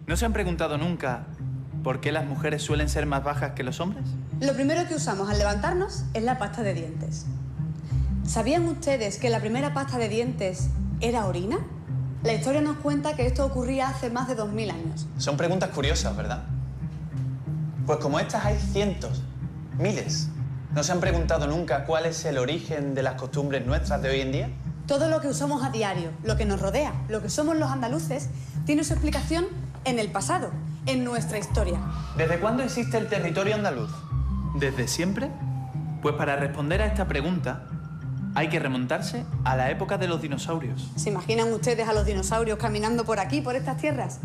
¿No se han preguntado nunca por qué las mujeres suelen ser más bajas que los hombres? Lo primero que usamos al levantarnos es la pasta de dientes. ¿Sabían ustedes que la primera pasta de dientes era orina? La historia nos cuenta que esto ocurría hace más de 2000 años. Son preguntas curiosas, ¿verdad? Pues como estas hay cientos, miles. ¿No se han preguntado nunca cuál es el origen de las costumbres nuestras de hoy en día? Todo lo que usamos a diario, lo que nos rodea, lo que somos los andaluces, tiene su explicación en el pasado, en nuestra historia. ¿Desde cuándo existe el territorio andaluz? ¿Desde siempre? Pues para responder a esta pregunta hay que remontarse a la época de los dinosaurios. ¿Se imaginan ustedes a los dinosaurios caminando por aquí, por estas tierras?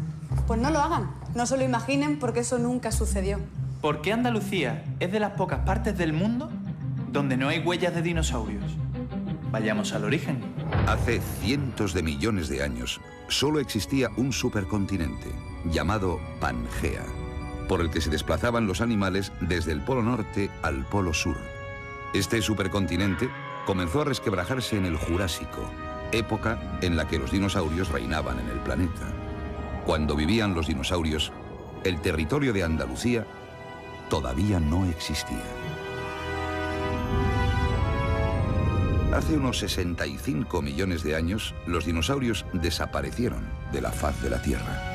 Pues no lo hagan, no se lo imaginen porque eso nunca sucedió. ¿Por qué Andalucía es de las pocas partes del mundo donde no hay huellas de dinosaurios? Vayamos al origen. Hace cientos de millones de años, solo existía un supercontinente, llamado Pangea, por el que se desplazaban los animales desde el Polo Norte al Polo Sur. Este supercontinente comenzó a resquebrajarse en el Jurásico, época en la que los dinosaurios reinaban en el planeta. Cuando vivían los dinosaurios, el territorio de Andalucía todavía no existía. Hace unos 65 millones de años, los dinosaurios desaparecieron de la faz de la Tierra.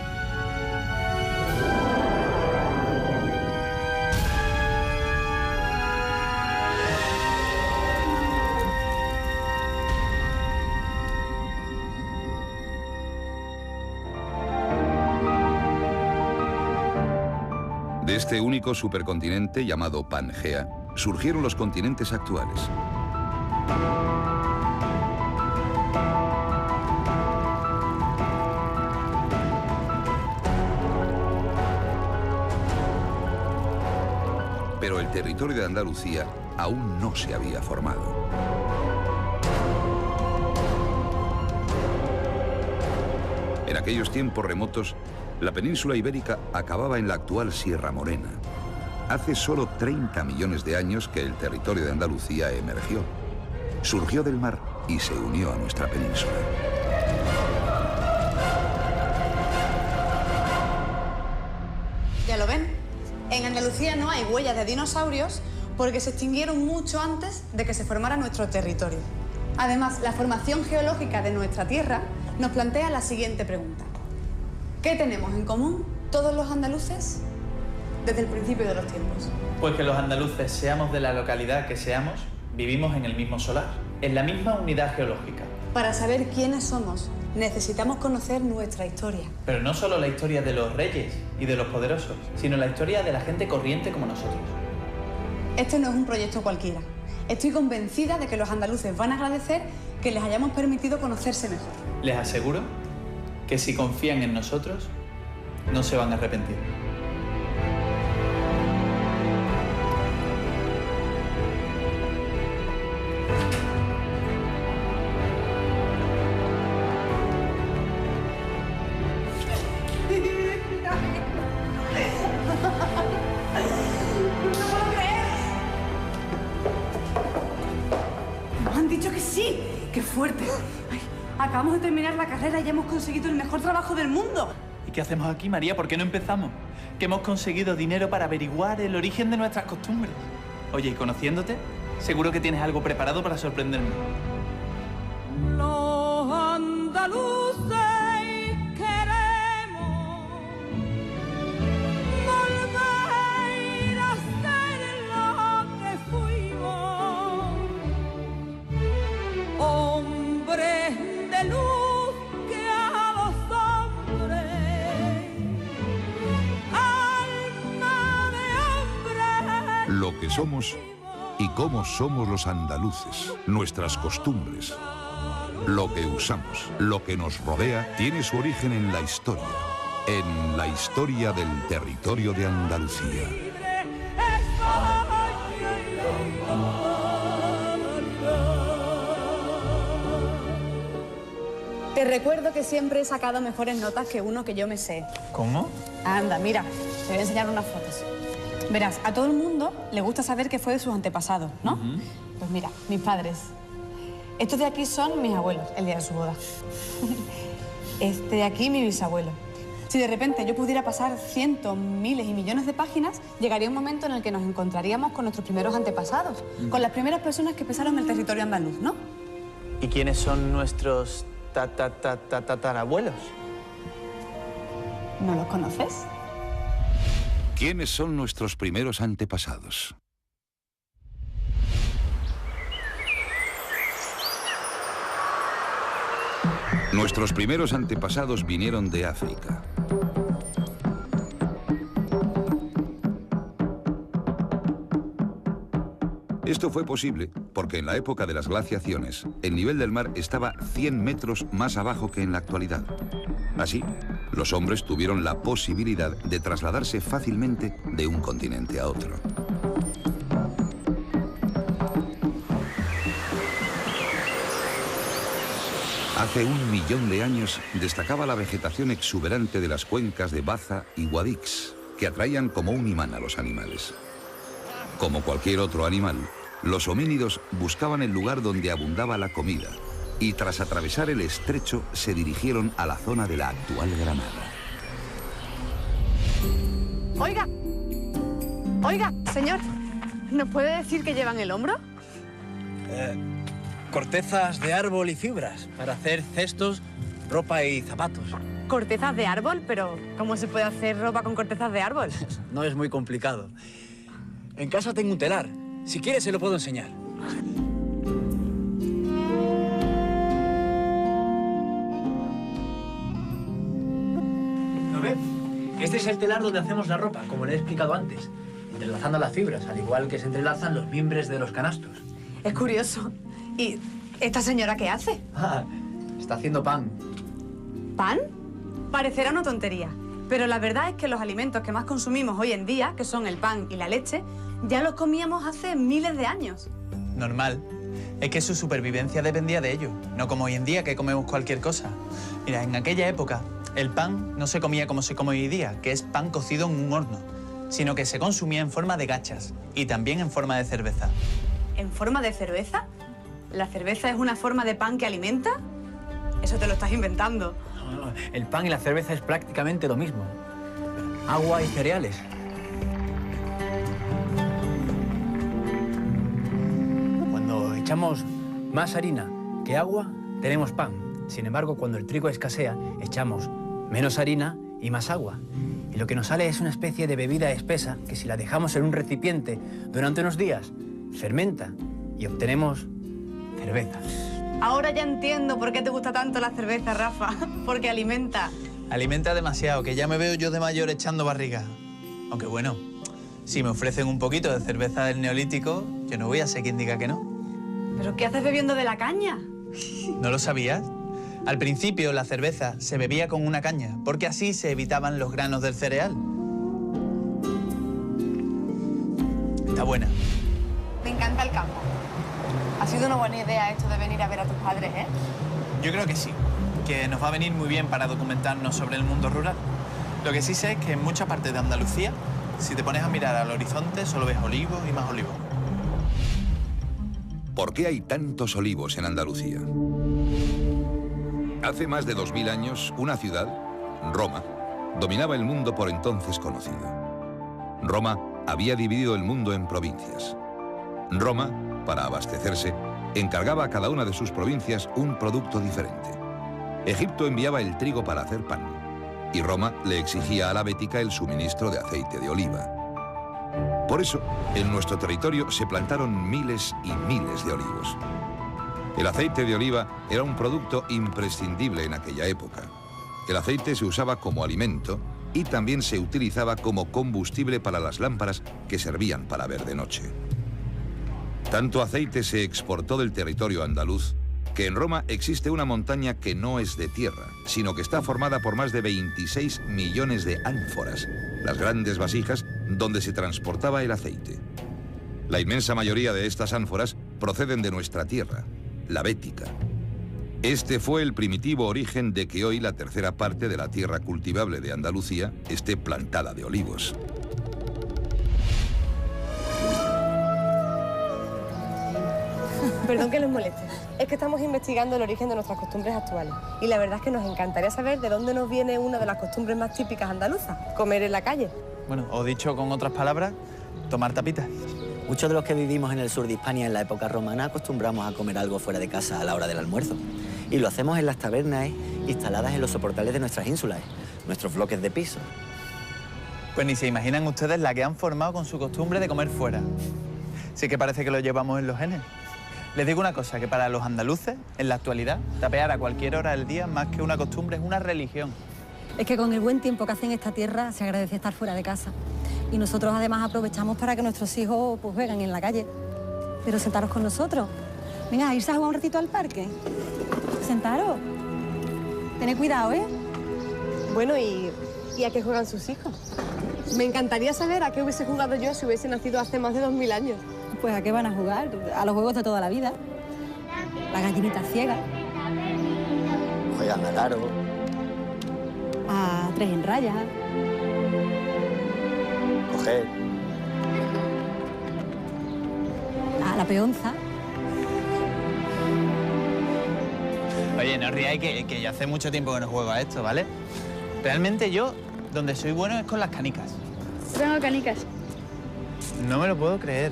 De este único supercontinente llamado Pangea, surgieron los continentes actuales. Pero el territorio de Andalucía aún no se había formado. En aquellos tiempos remotos, la península ibérica acababa en la actual Sierra Morena. Hace solo 30 millones de años que el territorio de Andalucía emergió. Surgió del mar y se unió a nuestra península. ¿Ya lo ven? En Andalucía no hay huellas de dinosaurios porque se extinguieron mucho antes de que se formara nuestro territorio. Además, la formación geológica de nuestra tierra nos plantea la siguiente pregunta. ¿Qué tenemos en común todos los andaluces desde el principio de los tiempos? Pues que los andaluces, seamos de la localidad que seamos, vivimos en el mismo solar, en la misma unidad geológica. Para saber quiénes somos, necesitamos conocer nuestra historia. Pero no solo la historia de los reyes y de los poderosos, sino la historia de la gente corriente como nosotros. Este no es un proyecto cualquiera. Estoy convencida de que los andaluces van a agradecer que les hayamos permitido conocerse mejor. Les aseguro que si confían en nosotros, no se van a arrepentir. Nos han dicho que sí. ¡Qué fuerte! Ay, acabamos de terminar la carrera y ya hemos conseguido el mejor trabajo del mundo. ¿Y qué hacemos aquí, María? ¿Por qué no empezamos? Que hemos conseguido dinero para averiguar el origen de nuestras costumbres. Oye, y conociéndote, seguro que tienes algo preparado para sorprenderme. Los andaluces queremos volver a ser lo que fuimos, hombres de luz que a los hombres, alma de hombre. Lo que somos y cómo somos los andaluces, nuestras costumbres. Lo que usamos, lo que nos rodea, tiene su origen en la historia del territorio de Andalucía. Te recuerdo que siempre he sacado mejores notas que uno que yo me sé. ¿Cómo? Anda, mira, te voy a enseñar unas fotos. Verás, a todo el mundo le gusta saber qué fue de sus antepasados, ¿no? Pues mira, mis padres. Estos de aquí son mis abuelos, el día de su boda. Este de aquí, mi bisabuelo. Si de repente yo pudiera pasar cientos, miles y millones de páginas, llegaría un momento en el que nos encontraríamos con nuestros primeros antepasados, con las primeras personas que pisaron el territorio andaluz, ¿no? ¿Y quiénes son nuestros tatarabuelos? ¿No los conoces? ¿Quiénes son nuestros primeros antepasados? Nuestros primeros antepasados vinieron de África. Esto fue posible porque en la época de las glaciaciones, el nivel del mar estaba 100 metros más abajo que en la actualidad. Así, los hombres tuvieron la posibilidad de trasladarse fácilmente de un continente a otro. Hace 1 millón de años destacaba la vegetación exuberante de las cuencas de Baza y Guadix, que atraían como un imán a los animales. Como cualquier otro animal, los homínidos buscaban el lugar donde abundaba la comida y tras atravesar el estrecho se dirigieron a la zona de la actual Granada. Oiga, oiga, señor, ¿nos puede decir qué llevan en el hombro? Cortezas de árbol y fibras para hacer cestos, ropa y zapatos. Cortezas de árbol, pero ¿cómo se puede hacer ropa con cortezas de árbol? No es muy complicado. En casa tengo un telar. Si quieres, se lo puedo enseñar. ¿Lo ve? Este es el telar donde hacemos la ropa, como le he explicado antes, entrelazando las fibras, al igual que se entrelazan los mimbres de los canastos. Es curioso. ¿Y esta señora qué hace? Ah, está haciendo pan. ¿Pan? Parecerá una tontería, pero la verdad es que los alimentos que más consumimos hoy en día, que son el pan y la leche, ya los comíamos hace miles de años. Normal. Es que su supervivencia dependía de ello, no como hoy en día que comemos cualquier cosa. Mira, en aquella época el pan no se comía como se come hoy día, que es pan cocido en un horno, sino que se consumía en forma de gachas y también en forma de cerveza. ¿En forma de cerveza? ¿La cerveza es una forma de pan que alimenta? Eso te lo estás inventando. No, el pan y la cerveza es prácticamente lo mismo. Agua y cereales. Cuando echamos más harina que agua, tenemos pan. Sin embargo, cuando el trigo escasea, echamos menos harina y más agua. Y lo que nos sale es una especie de bebida espesa que si la dejamos en un recipiente durante unos días, fermenta y obtenemos cerveza. Ahora ya entiendo por qué te gusta tanto la cerveza, Rafa. Porque alimenta. Alimenta demasiado, que ya me veo yo de mayor echando barriga. Aunque bueno, si me ofrecen un poquito de cerveza del Neolítico, yo no voy a ser quien diga que no. ¿Pero qué haces bebiendo de la caña? ¿No lo sabías? Al principio la cerveza se bebía con una caña, porque así se evitaban los granos del cereal. Está buena. Me encanta el campo. Ha sido una buena idea esto de venir a ver a tus padres, ¿eh? Yo creo que sí, que nos va a venir muy bien para documentarnos sobre el mundo rural. Lo que sí sé es que en muchas partes de Andalucía, si te pones a mirar al horizonte, solo ves olivos y más olivos. ¿Por qué hay tantos olivos en Andalucía? Hace más de 2000 años, una ciudad, Roma, dominaba el mundo por entonces conocido. Roma había dividido el mundo en provincias. Roma, para abastecerse, encargaba a cada una de sus provincias un producto diferente. Egipto enviaba el trigo para hacer pan, y Roma le exigía a la Bética el suministro de aceite de oliva. Por eso, en nuestro territorio se plantaron miles y miles de olivos. El aceite de oliva era un producto imprescindible en aquella época. El aceite se usaba como alimento y también se utilizaba como combustible para las lámparas que servían para ver de noche. Tanto aceite se exportó del territorio andaluz que en Roma existe una montaña que no es de tierra, sino que está formada por más de 26 millones de ánforas, las grandes vasijas donde se transportaba el aceite. La inmensa mayoría de estas ánforas proceden de nuestra tierra, la Bética. Este fue el primitivo origen de que hoy la tercera parte de la tierra cultivable de Andalucía esté plantada de olivos. Perdón que les moleste. Es que estamos investigando el origen de nuestras costumbres actuales. Y la verdad es que nos encantaría saber de dónde nos viene una de las costumbres más típicas andaluzas, comer en la calle. Bueno, o dicho con otras palabras, tomar tapitas. Muchos de los que vivimos en el sur de Hispania en la época romana acostumbramos a comer algo fuera de casa a la hora del almuerzo. Y lo hacemos en las tabernas instaladas en los soportales de nuestras ínsulas, nuestros bloques de piso. Pues ni se imaginan ustedes la que han formado con su costumbre de comer fuera. Sí que parece que lo llevamos en los genes. Les digo una cosa, que para los andaluces, en la actualidad, tapear a cualquier hora del día, más que una costumbre, es una religión. Es que con el buen tiempo que hace en esta tierra, se agradece estar fuera de casa. Y nosotros además aprovechamos para que nuestros hijos pues jueguen en la calle. Pero sentaros con nosotros. Venga, a irse a jugar un ratito al parque. Sentaros. Tened cuidado, ¿eh? Bueno, ¿y a qué juegan sus hijos? Me encantaría saber a qué hubiese jugado yo si hubiese nacido hace más de 2000 años. Pues ¿a qué van a jugar? A los juegos de toda la vida. La gallinita ciega. Juegan al aro. A 3 en raya. Coger. A la peonza. Oye, no os ríais que ya hace mucho tiempo que no juego a esto, ¿vale? Realmente yo, donde soy bueno es con las canicas. Tengo canicas. No me lo puedo creer.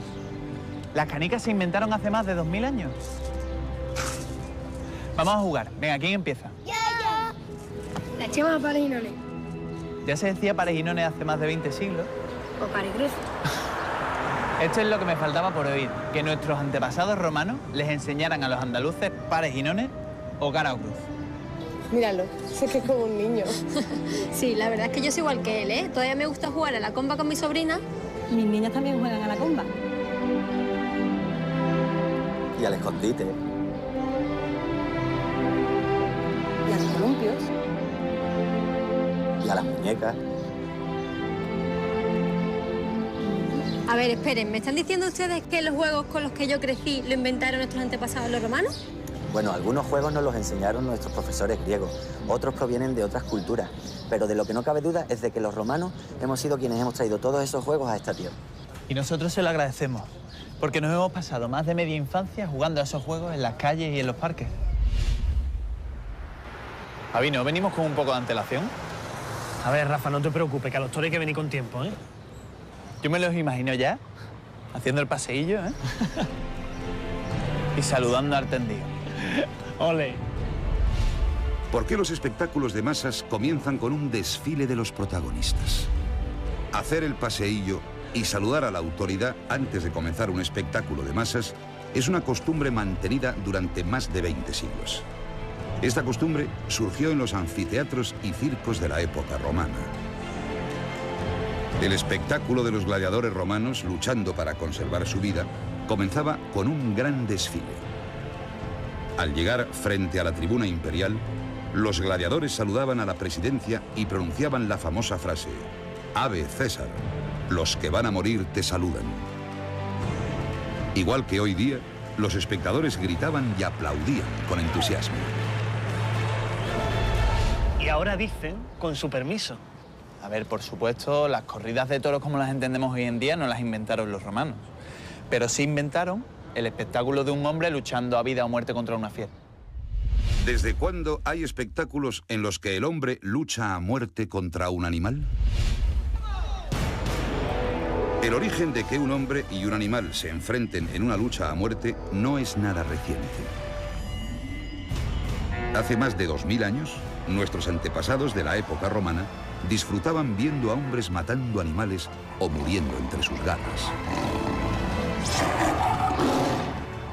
¿Las canicas se inventaron hace más de 2000 años? Vamos a jugar. Venga, ¿quién empieza? La echamos a pares y nones. Ya se decía pares y nones hace más de 20 siglos. O pares cruz. Esto es lo que me faltaba por oír, que nuestros antepasados romanos les enseñaran a los andaluces pares y nones o cara o cruz. Míralo, sé que es como un niño. Sí, la verdad es que yo soy igual que él, ¿eh? Todavía me gusta jugar a la comba con mi sobrina. Mis niñas también juegan a la comba. Y al escondite. Y a los columpios. Y a las muñecas. A ver, esperen, ¿me están diciendo ustedes que los juegos con los que yo crecí lo inventaron nuestros antepasados los romanos? Bueno, algunos juegos nos los enseñaron nuestros profesores griegos, otros provienen de otras culturas, pero de lo que no cabe duda es de que los romanos hemos sido quienes hemos traído todos esos juegos a esta tierra. Y nosotros se lo agradecemos, porque nos hemos pasado más de media infancia jugando a esos juegos en las calles y en los parques. Javi, ¿no venimos con un poco de antelación? A ver, Rafa, no te preocupes, que a los toros hay que venir con tiempo, ¿eh? Yo me los imagino ya, haciendo el paseillo, ¿eh? Y saludando al tendido. ¡Ole! ¿Por qué los espectáculos de masas comienzan con un desfile de los protagonistas? Hacer el paseillo y saludar a la autoridad antes de comenzar un espectáculo de masas es una costumbre mantenida durante más de 20 siglos. Esta costumbre surgió en los anfiteatros y circos de la época romana. El espectáculo de los gladiadores romanos luchando para conservar su vida comenzaba con un gran desfile. Al llegar frente a la tribuna imperial, los gladiadores saludaban a la presidencia y pronunciaban la famosa frase: «Ave César, los que van a morir te saludan». Igual que hoy día, los espectadores gritaban y aplaudían con entusiasmo. Y ahora dicen, con su permiso. A ver, por supuesto, las corridas de toros como las entendemos hoy en día no las inventaron los romanos. Pero sí inventaron el espectáculo de un hombre luchando a vida o muerte contra una fiera. ¿Desde cuándo hay espectáculos en los que el hombre lucha a muerte contra un animal? El origen de que un hombre y un animal se enfrenten en una lucha a muerte no es nada reciente. Hace más de 2000 años, nuestros antepasados de la época romana disfrutaban viendo a hombres matando animales o muriendo entre sus garras.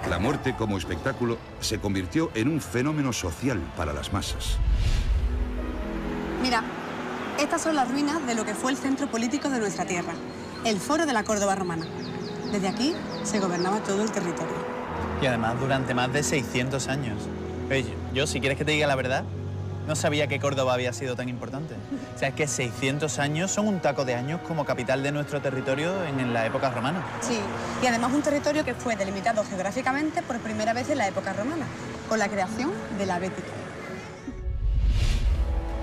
La muerte como espectáculo se convirtió en un fenómeno social para las masas. Mira, estas son las ruinas de lo que fue el centro político de nuestra tierra, el Foro de la Córdoba Romana. Desde aquí se gobernaba todo el territorio. Y además durante más de 600 años. Oye, yo, si quieres que te diga la verdad, no sabía que Córdoba había sido tan importante. O sea, es que 600 años son un taco de años como capital de nuestro territorio en la época romana. Sí, y además un territorio que fue delimitado geográficamente por primera vez en la época romana, con la creación de la Bética.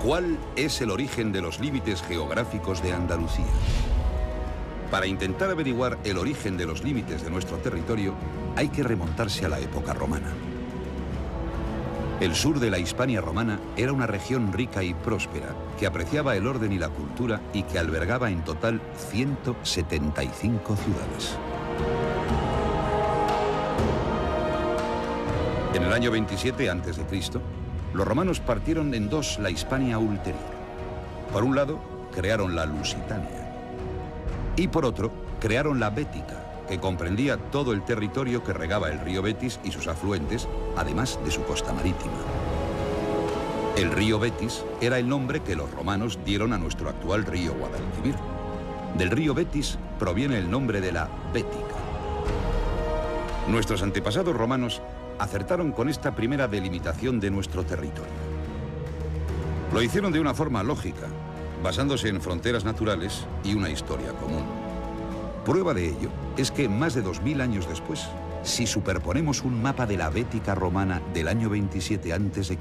¿Cuál es el origen de los límites geográficos de Andalucía? Para intentar averiguar el origen de los límites de nuestro territorio, hay que remontarse a la época romana. El sur de la Hispania romana era una región rica y próspera, que apreciaba el orden y la cultura y que albergaba en total 175 ciudades. En el año 27 a.C., los romanos partieron en dos la Hispania ulterior. Por un lado, crearon la Lusitania. Y por otro, crearon la Bética, que comprendía todo el territorio que regaba el río Betis y sus afluentes, además de su costa marítima. El río Betis era el nombre que los romanos dieron a nuestro actual río Guadalquivir. Del río Betis proviene el nombre de la Bética. Nuestros antepasados romanos acertaron con esta primera delimitación de nuestro territorio. Lo hicieron de una forma lógica, basándose en fronteras naturales y una historia común. Prueba de ello es que más de 2000 años después, si superponemos un mapa de la Bética romana del año 27 a.C.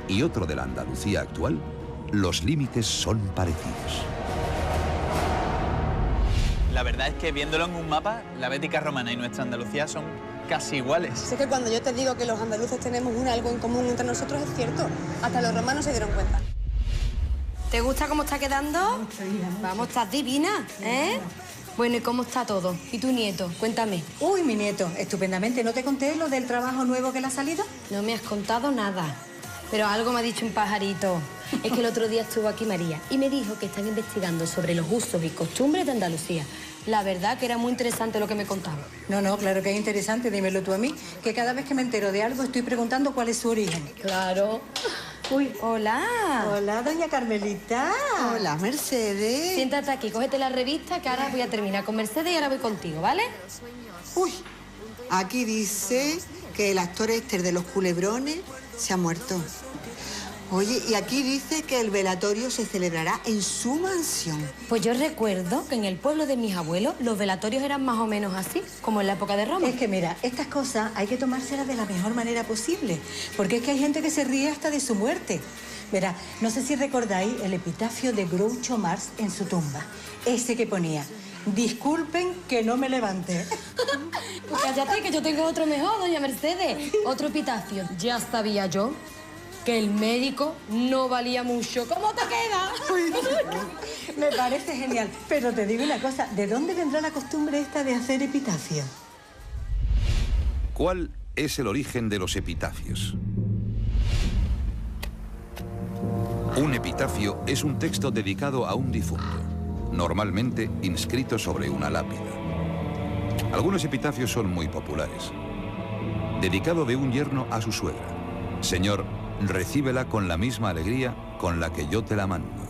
y otro de la Andalucía actual, los límites son parecidos. La verdad es que viéndolo en un mapa, la Bética romana y nuestra Andalucía son casi iguales. Sé que cuando yo te digo que los andaluces tenemos algo en común entre nosotros es cierto. Hasta los romanos se dieron cuenta. ¿Te gusta cómo está quedando? Vamos, estás divina, ¿eh? Bueno, ¿y cómo está todo? ¿Y tu nieto? Cuéntame. Uy, mi nieto, estupendamente. ¿No te conté lo del trabajo nuevo que le ha salido? No me has contado nada. Pero algo me ha dicho un pajarito. Es que el otro día estuvo aquí María y me dijo que están investigando sobre los usos y costumbres de Andalucía. La verdad que era muy interesante lo que me contaba. No, claro que es interesante, dímelo tú a mí, que cada vez que me entero de algo estoy preguntando cuál es su origen. Claro. Uy, hola. Hola, doña Carmelita. Hola, Mercedes. Siéntate aquí, cógete la revista que ahora voy a terminar con Mercedes y ahora voy contigo, ¿vale? Uy, aquí dice que el actor Esther de Los Culebrones se ha muerto. Oye, y aquí dice que el velatorio se celebrará en su mansión. Pues yo recuerdo que en el pueblo de mis abuelos los velatorios eran más o menos así, como en la época de Roma. Es que mira, estas cosas hay que tomárselas de la mejor manera posible, porque es que hay gente que se ríe hasta de su muerte. Verá, no sé si recordáis el epitafio de Groucho Marx en su tumba. Ese que ponía: disculpen que no me levanté. Pues cállate, que yo tengo otro mejor, doña Mercedes. Otro epitafio. Ya sabía yo que el médico no valía mucho. ¿Cómo te queda? Me parece genial. Pero te digo una cosa, ¿de dónde vendrá la costumbre esta de hacer epitafios? ¿Cuál es el origen de los epitafios? Un epitafio es un texto dedicado a un difunto, normalmente inscrito sobre una lápida. Algunos epitafios son muy populares. Dedicado de un yerno a su suegra. Señor, recíbela con la misma alegría con la que yo te la mando.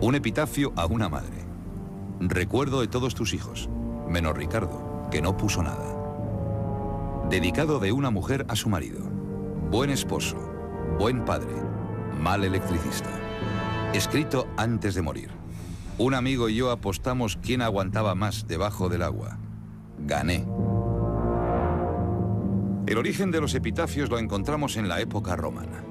Un epitafio a una madre. Recuerdo de todos tus hijos, menos Ricardo, que no puso nada. Dedicado de una mujer a su marido. Buen esposo, buen padre, mal electricista. Escrito antes de morir. Un amigo y yo apostamos quién aguantaba más debajo del agua. Gané. El origen de los epitafios lo encontramos en la época romana.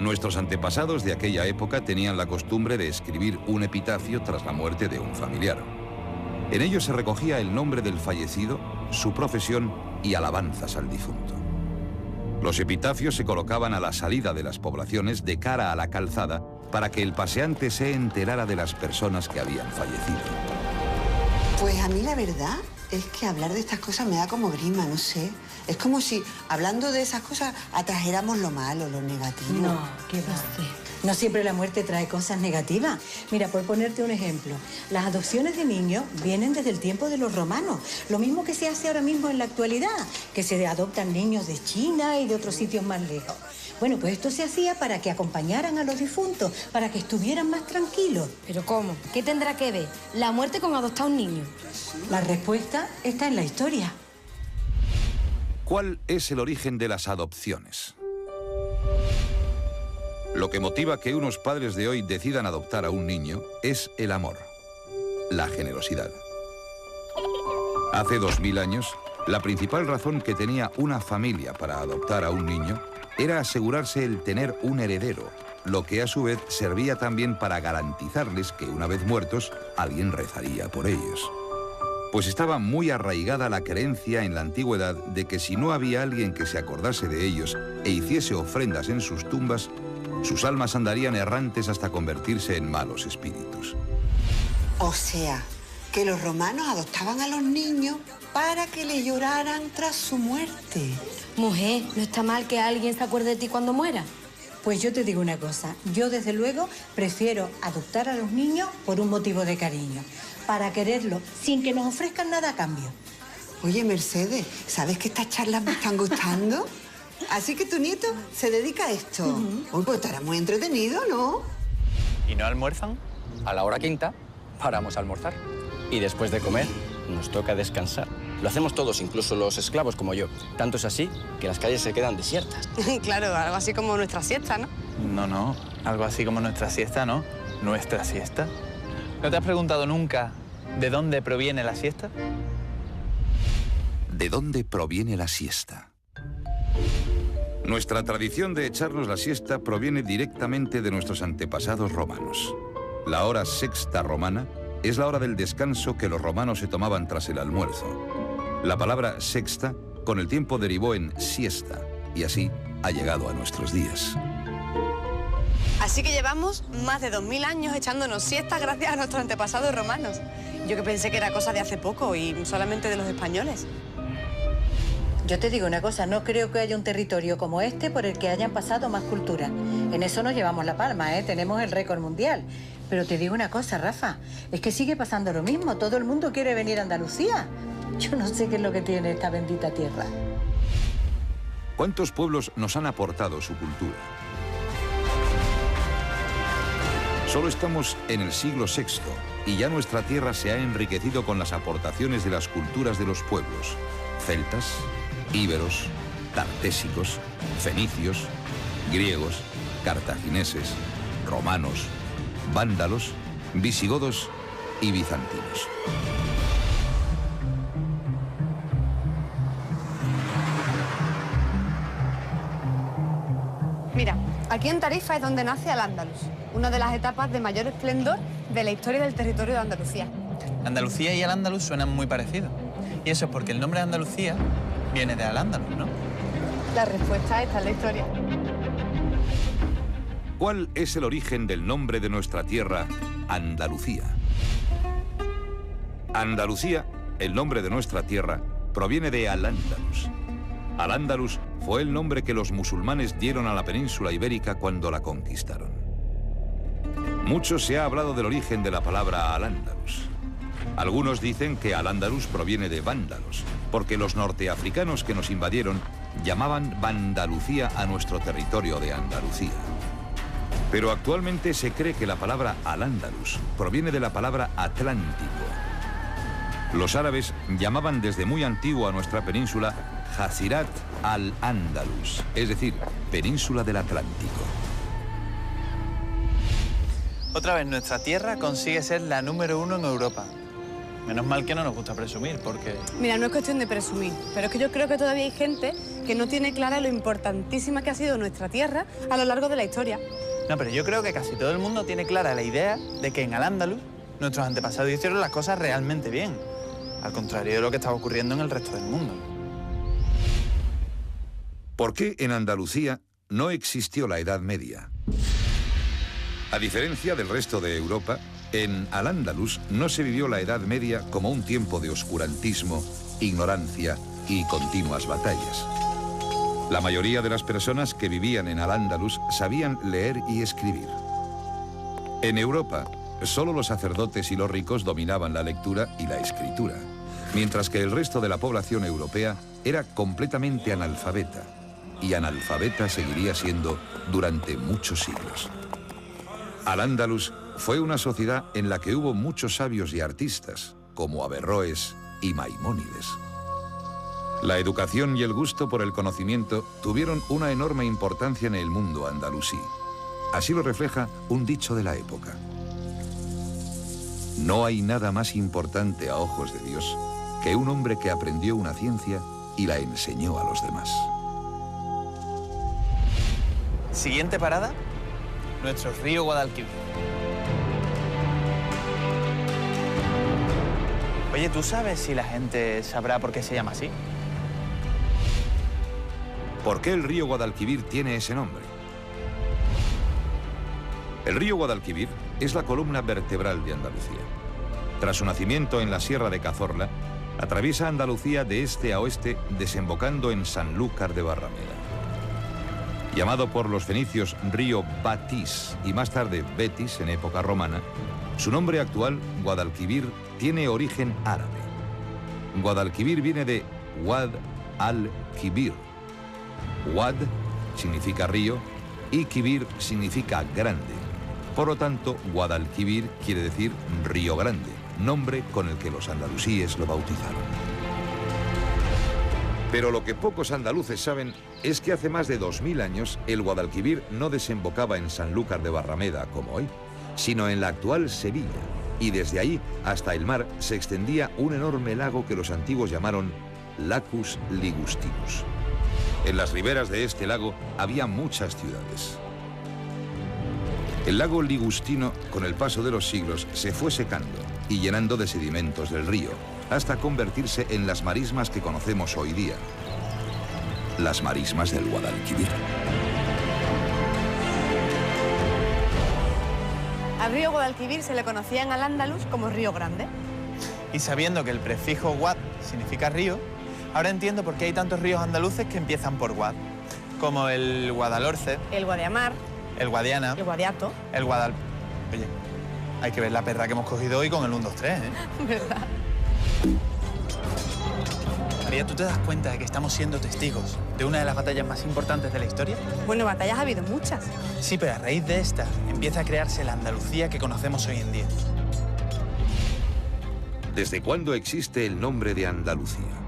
Nuestros antepasados de aquella época tenían la costumbre de escribir un epitafio tras la muerte de un familiar. En ello se recogía el nombre del fallecido, su profesión y alabanzas al difunto. Los epitafios se colocaban a la salida de las poblaciones de cara a la calzada para que el paseante se enterara de las personas que habían fallecido. Pues a mí la verdad es que hablar de estas cosas me da como grima, no sé. Es como si, hablando de esas cosas, atrajéramos lo malo, lo negativo. No, qué va. No siempre la muerte trae cosas negativas. Mira, por ponerte un ejemplo, las adopciones de niños vienen desde el tiempo de los romanos. Lo mismo que se hace ahora mismo en la actualidad, que se adoptan niños de China y de otros sitios más lejos. Bueno, pues esto se hacía para que acompañaran a los difuntos, para que estuvieran más tranquilos. ¿Pero cómo? ¿Qué tendrá que ver la muerte con adoptar a un niño? La respuesta está en la historia. ¿Cuál es el origen de las adopciones? Lo que motiva que unos padres de hoy decidan adoptar a un niño es el amor, la generosidad. Hace 2000 años, la principal razón que tenía una familia para adoptar a un niño era asegurarse el tener un heredero, lo que a su vez servía también para garantizarles que una vez muertos, alguien rezaría por ellos. Pues estaba muy arraigada la creencia en la antigüedad de que si no había alguien que se acordase de ellos e hiciese ofrendas en sus tumbas, sus almas andarían errantes hasta convertirse en malos espíritus. O sea, que los romanos adoptaban a los niños para que le lloraran tras su muerte. Mujer, ¿no está mal que alguien se acuerde de ti cuando muera? Pues yo te digo una cosa, yo desde luego prefiero adoptar a los niños por un motivo de cariño, para quererlos sin que nos ofrezcan nada a cambio. Oye, Mercedes, ¿sabes que estas charlas me están gustando? Así que tu nieto se dedica a esto. Uy, pues estará muy entretenido, ¿no? ¿Y no almuerzan? A la hora quinta paramos a almorzar. Y después de comer nos toca descansar. Lo hacemos todos, incluso los esclavos como yo. Tanto es así que las calles se quedan desiertas. Claro, algo así como nuestra siesta, ¿no? No, algo así como nuestra siesta, ¿no? ¿Nuestra siesta? ¿No te has preguntado nunca de dónde proviene la siesta? ¿De dónde proviene la siesta? Nuestra tradición de echarnos la siesta proviene directamente de nuestros antepasados romanos. La hora sexta romana es la hora del descanso que los romanos se tomaban tras el almuerzo. La palabra sexta con el tiempo derivó en siesta y así ha llegado a nuestros días. Así que llevamos más de 2000 años echándonos siestas gracias a nuestros antepasados romanos. Yo que pensé que era cosa de hace poco y solamente de los españoles. Yo te digo una cosa, no creo que haya un territorio como este por el que hayan pasado más culturas. En eso nos llevamos la palma, ¿eh? Tenemos el récord mundial. Pero te digo una cosa, Rafa, es que sigue pasando lo mismo. Todo el mundo quiere venir a Andalucía. Yo no sé qué es lo que tiene esta bendita tierra. ¿Cuántos pueblos nos han aportado su cultura? Solo estamos en el siglo VI y ya nuestra tierra se ha enriquecido con las aportaciones de las culturas de los pueblos. Celtas, íberos, tartésicos, fenicios, griegos, cartagineses, romanos, vándalos, visigodos y bizantinos. Mira, aquí en Tarifa es donde nace Al-Ándalus, una de las etapas de mayor esplendor de la historia del territorio de Andalucía. Andalucía y Al-Ándalus suenan muy parecidos. Y eso es porque el nombre de Andalucía viene de Al-Ándalus, ¿no? La respuesta está en la historia. ¿Cuál es el origen del nombre de nuestra tierra, Andalucía? Andalucía, el nombre de nuestra tierra, proviene de Al-Ándalus. Al-Ándalus fue el nombre que los musulmanes dieron a la península ibérica cuando la conquistaron. Mucho se ha hablado del origen de la palabra Al-Ándalus. Algunos dicen que Al-Ándalus proviene de vándalos, porque los norteafricanos que nos invadieron llamaban Vandalucía a nuestro territorio de Andalucía. Pero actualmente se cree que la palabra Al-Ándalus proviene de la palabra Atlántico. Los árabes llamaban desde muy antiguo a nuestra península Jazirat al-Ándalus, es decir, península del Atlántico. Otra vez nuestra tierra consigue ser la número 1 en Europa. Menos mal que no nos gusta presumir, porque... Mira, no es cuestión de presumir, pero es que yo creo que todavía hay gente que no tiene clara lo importantísima que ha sido nuestra tierra a lo largo de la historia. No, pero yo creo que casi todo el mundo tiene clara la idea de que en Al-Ándalus nuestros antepasados hicieron las cosas realmente bien, al contrario de lo que estaba ocurriendo en el resto del mundo. ¿Por qué en Andalucía no existió la Edad Media? A diferencia del resto de Europa, en Al-Ándalus no se vivió la Edad Media como un tiempo de oscurantismo, ignorancia y continuas batallas. La mayoría de las personas que vivían en Al-Ándalus sabían leer y escribir. En Europa, solo los sacerdotes y los ricos dominaban la lectura y la escritura, mientras que el resto de la población europea era completamente analfabeta, y analfabeta seguiría siendo durante muchos siglos. Al-Ándalus fue una sociedad en la que hubo muchos sabios y artistas, como Averroes y Maimónides. La educación y el gusto por el conocimiento tuvieron una enorme importancia en el mundo andalusí. Así lo refleja un dicho de la época. No hay nada más importante a ojos de Dios que un hombre que aprendió una ciencia y la enseñó a los demás. Siguiente parada, nuestro río Guadalquivir. Oye, ¿tú sabes si la gente sabrá por qué se llama así? ¿Por qué el río Guadalquivir tiene ese nombre? El río Guadalquivir es la columna vertebral de Andalucía. Tras su nacimiento en la Sierra de Cazorla, atraviesa Andalucía de este a oeste, desembocando en Sanlúcar de Barrameda. Llamado por los fenicios río Batis y más tarde Betis en época romana, su nombre actual, Guadalquivir, tiene origen árabe. Guadalquivir viene de Wad al-Kibir. Wad significa río y Kibir significa grande. Por lo tanto, Guadalquivir quiere decir río grande, nombre con el que los andalusíes lo bautizaron. Pero lo que pocos andaluces saben es que hace más de 2000 años el Guadalquivir no desembocaba en Sanlúcar de Barrameda como hoy, sino en la actual Sevilla, y desde ahí hasta el mar se extendía un enorme lago que los antiguos llamaron Lacus Ligustinus. En las riberas de este lago había muchas ciudades. El lago Ligustino, con el paso de los siglos, se fue secando y llenando de sedimentos del río, hasta convertirse en las marismas que conocemos hoy día, las marismas del Guadalquivir. Al río Guadalquivir se le conocía en Al-Ándalus como Río Grande. Y sabiendo que el prefijo Guad significa río, ahora entiendo por qué hay tantos ríos andaluces que empiezan por Guad, como el Guadalhorce, El Guadiamar, el Guadiana, el Guadiato. el Guadal... Oye, hay que ver la perra que hemos cogido hoy con el 1, 2, 3, ¿eh? ¿Verdad? María, ¿tú te das cuenta de que estamos siendo testigos de una de las batallas más importantes de la historia? Bueno, batallas ha habido muchas. Sí, pero a raíz de esta empieza a crearse la Andalucía que conocemos hoy en día. ¿Desde cuándo existe el nombre de Andalucía?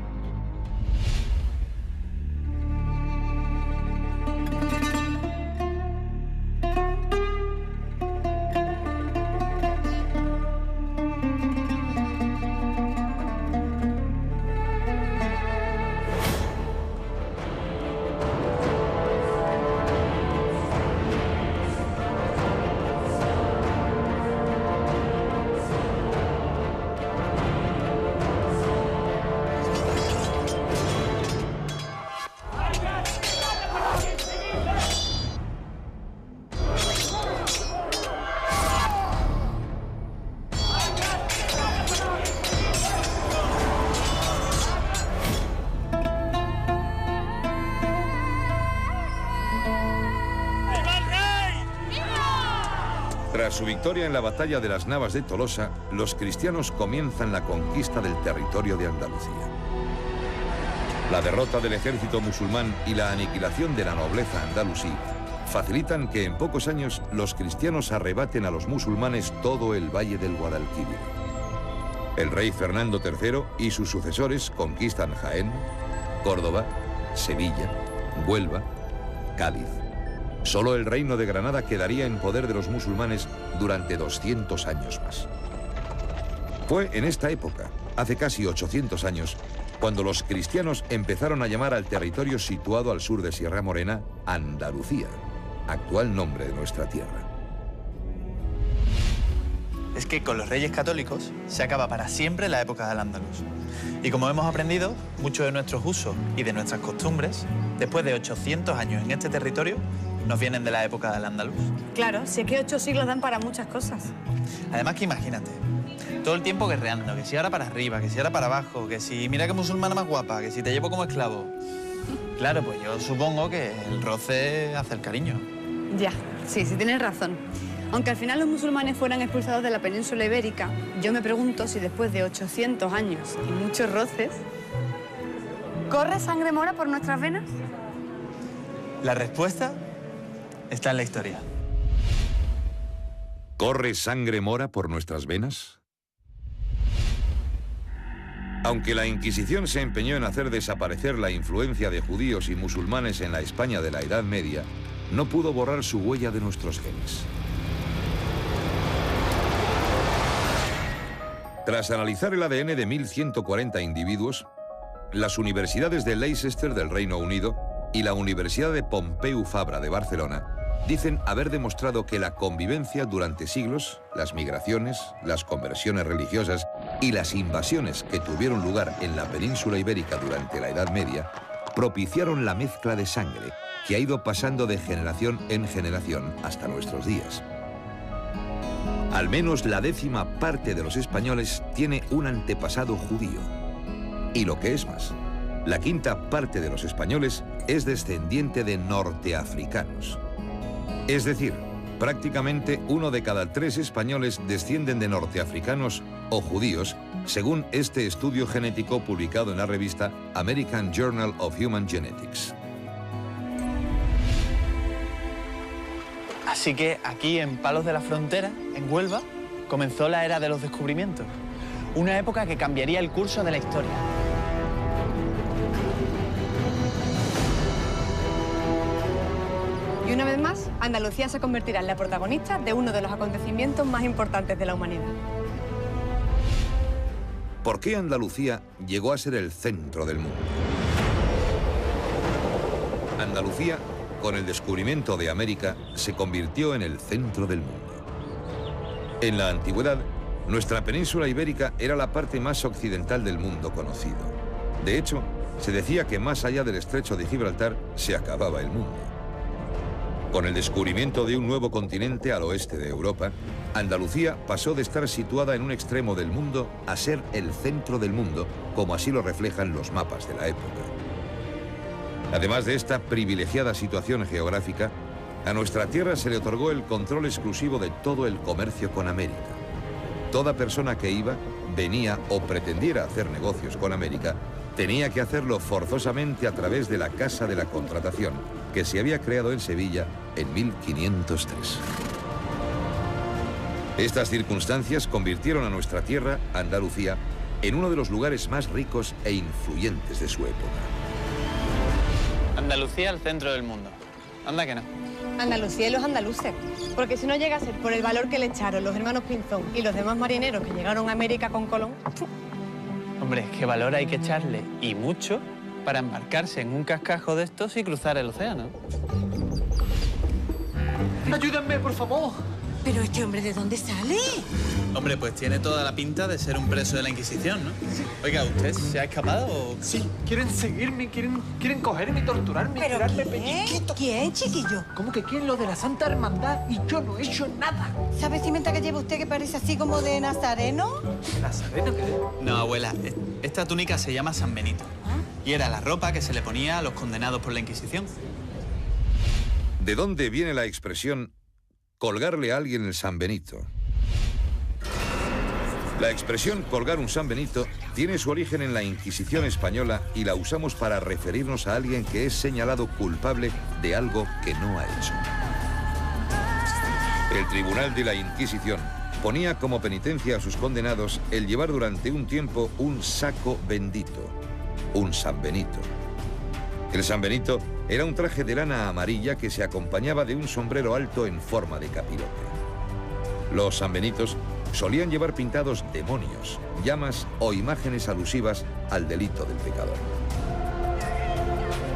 Tras su victoria en la batalla de las Navas de Tolosa, los cristianos comienzan la conquista del territorio de Andalucía. La derrota del ejército musulmán y la aniquilación de la nobleza andalusí facilitan que en pocos años los cristianos arrebaten a los musulmanes todo el valle del Guadalquivir. El rey Fernando III y sus sucesores conquistan Jaén, Córdoba, Sevilla, Huelva, Cádiz. Solo el reino de Granada quedaría en poder de los musulmanes durante 200 años más. Fue en esta época, hace casi 800 años, cuando los cristianos empezaron a llamar al territorio situado al sur de Sierra Morena Andalucía, actual nombre de nuestra tierra. Es que con los reyes católicos se acaba para siempre la época del Andaluz. Y como hemos aprendido, muchos de nuestros usos y de nuestras costumbres, después de 800 años en este territorio, nos vienen de la época del Andaluz. Claro, si es que 8 siglos dan para muchas cosas. Además que imagínate, todo el tiempo guerreando, que si ahora para arriba, que si ahora para abajo, que si mira qué musulmana más guapa, que si te llevo como esclavo. Claro, pues yo supongo que el roce hace el cariño. Ya, sí, tienes razón. Aunque al final los musulmanes fueran expulsados de la península ibérica, yo me pregunto si después de 800 años y muchos roces, ¿corre sangre mora por nuestras venas? La respuesta está en la historia. ¿Corre sangre mora por nuestras venas? Aunque la Inquisición se empeñó en hacer desaparecer la influencia de judíos y musulmanes en la España de la Edad Media, no pudo borrar su huella de nuestros genes. Tras analizar el ADN de 1.140 individuos, las universidades de Leicester del Reino Unido y la Universidad de Pompeu Fabra de Barcelona dicen haber demostrado que la convivencia durante siglos, las migraciones, las conversiones religiosas y las invasiones que tuvieron lugar en la península ibérica durante la Edad Media propiciaron la mezcla de sangre que ha ido pasando de generación en generación hasta nuestros días. Al menos la 10ª parte de los españoles tiene un antepasado judío. Y lo que es más, la 5ª parte de los españoles es descendiente de norteafricanos. Es decir, prácticamente 1 de cada 3 españoles descienden de norteafricanos o judíos, según este estudio genético publicado en la revista American Journal of Human Genetics. Así que aquí en Palos de la Frontera, en Huelva, comenzó la era de los descubrimientos. Una época que cambiaría el curso de la historia. Y una vez más, Andalucía se convertirá en la protagonista de uno de los acontecimientos más importantes de la humanidad. ¿Por qué Andalucía llegó a ser el centro del mundo? Andalucía, con el descubrimiento de América, se convirtió en el centro del mundo. En la antigüedad, nuestra península ibérica era la parte más occidental del mundo conocido. De hecho, se decía que más allá del estrecho de Gibraltar se acababa el mundo. Con el descubrimiento de un nuevo continente al oeste de Europa, Andalucía pasó de estar situada en un extremo del mundo a ser el centro del mundo, como así lo reflejan los mapas de la época. Además de esta privilegiada situación geográfica, a nuestra tierra se le otorgó el control exclusivo de todo el comercio con América. Toda persona que iba, venía o pretendiera hacer negocios con América tenía que hacerlo forzosamente a través de la Casa de la Contratación, que se había creado en Sevilla en 1503. Estas circunstancias convirtieron a nuestra tierra, Andalucía, en uno de los lugares más ricos e influyentes de su época. Andalucía al centro del mundo. Anda que no. Andalucía y los andaluces. Porque si no llega a ser por el valor que le echaron los hermanos Pinzón y los demás marineros que llegaron a América con Colón... Hombre, qué valor hay que echarle, y mucho, para embarcarse en un cascajo de estos y cruzar el océano. ¡Ayúdenme, por favor! ¿Pero este hombre de dónde sale? Hombre, pues tiene toda la pinta de ser un preso de la Inquisición, ¿no? Oiga, ¿usted se ha escapado o...? Sí, quieren seguirme, quieren cogerme y torturarme. ¿Pero tirarme quién? pellizquitos. ¿Quién, chiquillo? ¿Cómo que quién? Lo de la Santa Hermandad y yo no he hecho nada. ¿Esa vestimenta que lleva usted que parece así como de nazareno? ¿Nazareno qué? No, abuela, esta túnica se llama San Benito. Y era la ropa que se le ponía a los condenados por la Inquisición. ¿De dónde viene la expresión colgarle a alguien el San Benito? La expresión colgar un San Benito tiene su origen en la Inquisición española y la usamos para referirnos a alguien que es señalado culpable de algo que no ha hecho. El Tribunal de la Inquisición ponía como penitencia a sus condenados el llevar durante un tiempo un saco bendito, un San Benito. El San Benito era un traje de lana amarilla que se acompañaba de un sombrero alto en forma de capirote. Los sanbenitos solían llevar pintados demonios, llamas o imágenes alusivas al delito del pecador.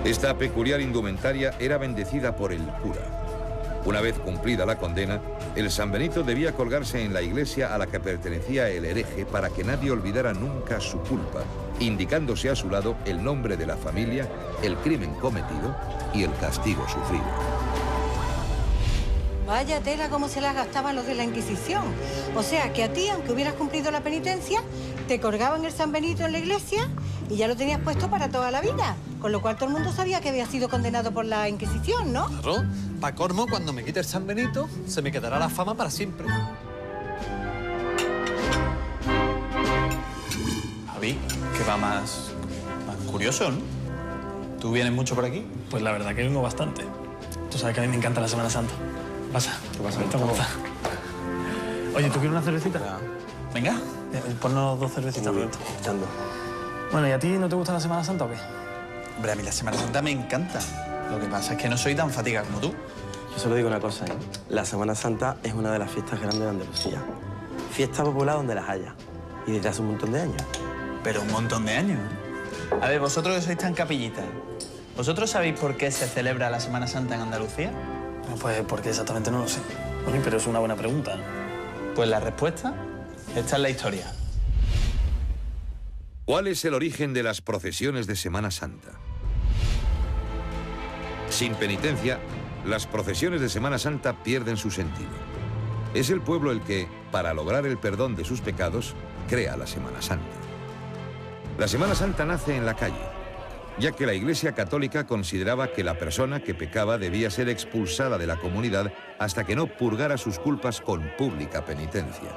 Esta peculiar indumentaria era bendecida por el cura. Una vez cumplida la condena, el San Benito debía colgarse en la iglesia a la que pertenecía el hereje para que nadie olvidara nunca su culpa, indicándose a su lado el nombre de la familia, el crimen cometido y el castigo sufrido. Vaya tela cómo se las gastaban los de la Inquisición. O sea, que a ti, aunque hubieras cumplido la penitencia, te colgaban el San Benito en la iglesia y ya lo tenías puesto para toda la vida. Con lo cual todo el mundo sabía que había sido condenado por la Inquisición, ¿no? Claro, pa' colmo, cuando me quite el San Benito, se me quedará la fama para siempre. Javi, que va más curioso, ¿no? ¿Tú vienes mucho por aquí? Pues la verdad que vengo bastante. Tú sabes que a mí me encanta la Semana Santa. Pasa. ¿Qué pasa? ¿Cómo está? Oye, ¿tú quieres una cervecita? Venga. Ponnos 2 cervecitas pronto. Bueno, ¿y a ti no te gusta la Semana Santa o qué? Hombre, a mí la Semana Santa me encanta. Lo que pasa es que no soy tan fatigado como tú. Yo solo digo una cosa, ¿eh? La Semana Santa es una de las fiestas grandes de Andalucía. Fiesta popular donde las haya. Y desde hace un montón de años. Pero un montón de años. A ver, vosotros que sois tan capillitas, ¿vosotros sabéis por qué se celebra la Semana Santa en Andalucía? Pues porque exactamente no lo sé. Oye, pero es una buena pregunta. Pues la respuesta está en la historia. ¿Cuál es el origen de las procesiones de Semana Santa? Sin penitencia, las procesiones de Semana Santa pierden su sentido. Es el pueblo el que, para lograr el perdón de sus pecados, crea la Semana Santa. La Semana Santa nace en la calle, ya que la Iglesia Católica consideraba que la persona que pecaba debía ser expulsada de la comunidad hasta que no purgara sus culpas con pública penitencia.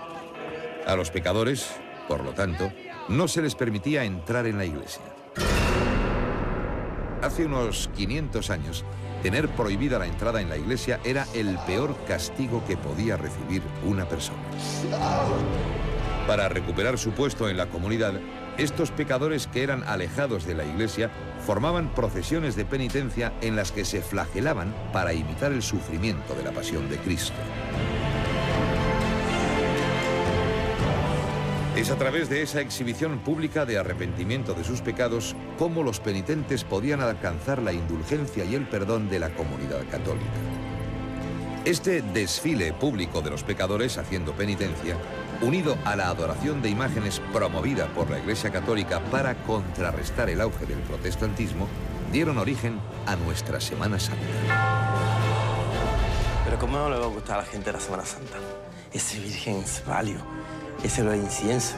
A los pecadores, por lo tanto, no se les permitía entrar en la iglesia. Hace unos 500 años, tener prohibida la entrada en la iglesia era el peor castigo que podía recibir una persona. Para recuperar su puesto en la comunidad, estos pecadores que eran alejados de la iglesia formaban procesiones de penitencia en las que se flagelaban para imitar el sufrimiento de la pasión de Cristo. Es a través de esa exhibición pública de arrepentimiento de sus pecados cómo los penitentes podían alcanzar la indulgencia y el perdón de la comunidad católica. Este desfile público de los pecadores haciendo penitencia, unido a la adoración de imágenes promovida por la Iglesia Católica para contrarrestar el auge del protestantismo, dieron origen a nuestra Semana Santa. Pero ¿cómo no le va a gustar a la gente la Semana Santa? Ese virgen palio, ese olor de incienso,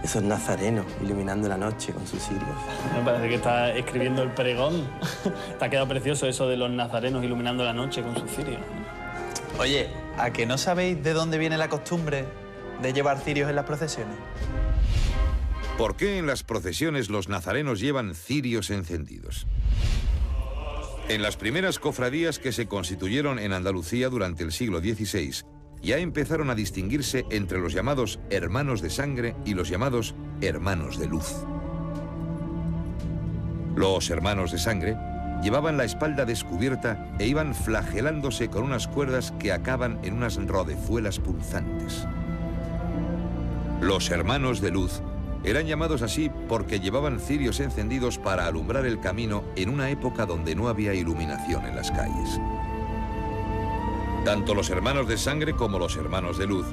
esos nazarenos iluminando la noche con sus cirios. Me parece que está escribiendo el pregón. Te ha quedado precioso eso de los nazarenos iluminando la noche con sus cirios. Oye, ¿a que no sabéis de dónde viene la costumbre de llevar cirios en las procesiones? ¿Por qué en las procesiones los nazarenos llevan cirios encendidos? En las primeras cofradías que se constituyeron en Andalucía durante el siglo XVI, ya empezaron a distinguirse entre los llamados hermanos de sangre y los llamados hermanos de luz. Los hermanos de sangre llevaban la espalda descubierta e iban flagelándose con unas cuerdas que acaban en unas rodezuelas punzantes. Los hermanos de luz eran llamados así porque llevaban cirios encendidos para alumbrar el camino en una época donde no había iluminación en las calles. Tanto los hermanos de sangre como los hermanos de luz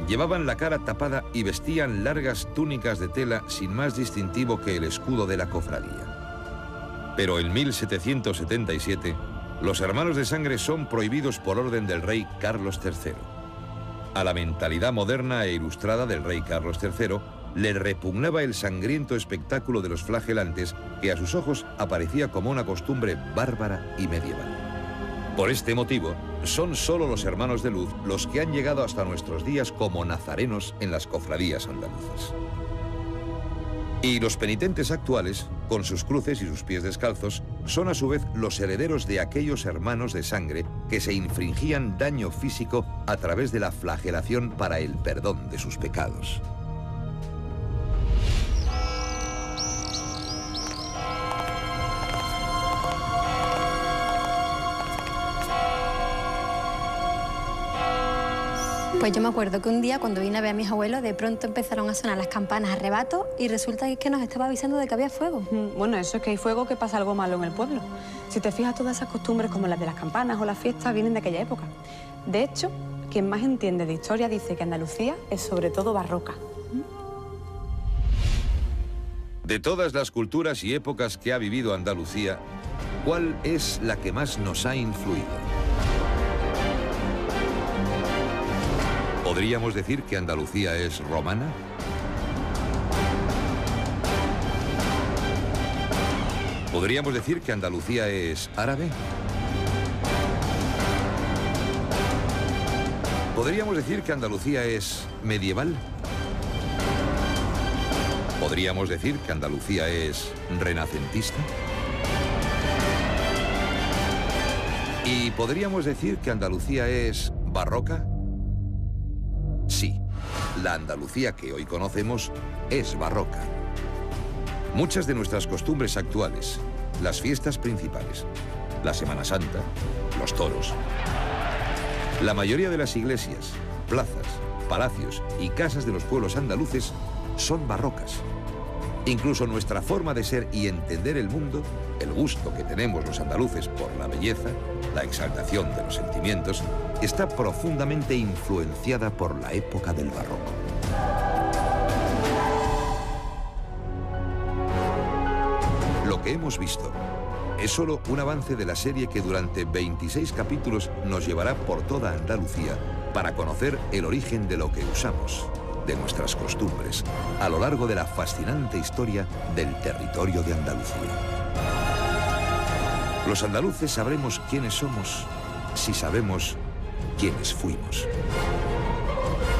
llevaban la cara tapada y vestían largas túnicas de tela sin más distintivo que el escudo de la cofradía. Pero en 1777, los hermanos de sangre son prohibidos por orden del rey Carlos III. A la mentalidad moderna e ilustrada del rey Carlos III le repugnaba el sangriento espectáculo de los flagelantes que a sus ojos aparecía como una costumbre bárbara y medieval. Por este motivo, son solo los hermanos de luz los que han llegado hasta nuestros días como nazarenos en las cofradías andaluzas. Y los penitentes actuales, con sus cruces y sus pies descalzos, son a su vez los herederos de aquellos hermanos de sangre que se infringían daño físico a través de la flagelación para el perdón de sus pecados. Pues yo me acuerdo que un día, cuando vine a ver a mis abuelos, de pronto empezaron a sonar las campanas a rebato y resulta que es que nos estaba avisando de que había fuego. Bueno, eso es que hay fuego, que pasa algo malo en el pueblo. Si te fijas, todas esas costumbres, como las de las campanas o las fiestas, vienen de aquella época. De hecho, quien más entiende de historia dice que Andalucía es sobre todo barroca. De todas las culturas y épocas que ha vivido Andalucía, ¿cuál es la que más nos ha influido? ¿Podríamos decir que Andalucía es romana? ¿Podríamos decir que Andalucía es árabe? ¿Podríamos decir que Andalucía es medieval? ¿Podríamos decir que Andalucía es renacentista? ¿Y podríamos decir que Andalucía es barroca? Sí, la Andalucía que hoy conocemos es barroca. Muchas de nuestras costumbres actuales, las fiestas principales, la Semana Santa, los toros, la mayoría de las iglesias, plazas, palacios y casas de los pueblos andaluces son barrocas. Incluso nuestra forma de ser y entender el mundo, el gusto que tenemos los andaluces por la belleza, la exaltación de los sentimientos, está profundamente influenciada por la época del barroco. Lo que hemos visto es solo un avance de la serie que durante 26 capítulos nos llevará por toda Andalucía para conocer el origen de lo que usamos, de nuestras costumbres, a lo largo de la fascinante historia del territorio de Andalucía. Los andaluces sabremos quiénes somos si sabemos quiénes fuimos.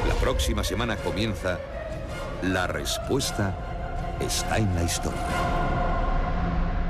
La próxima semana comienza La respuesta está en la historia.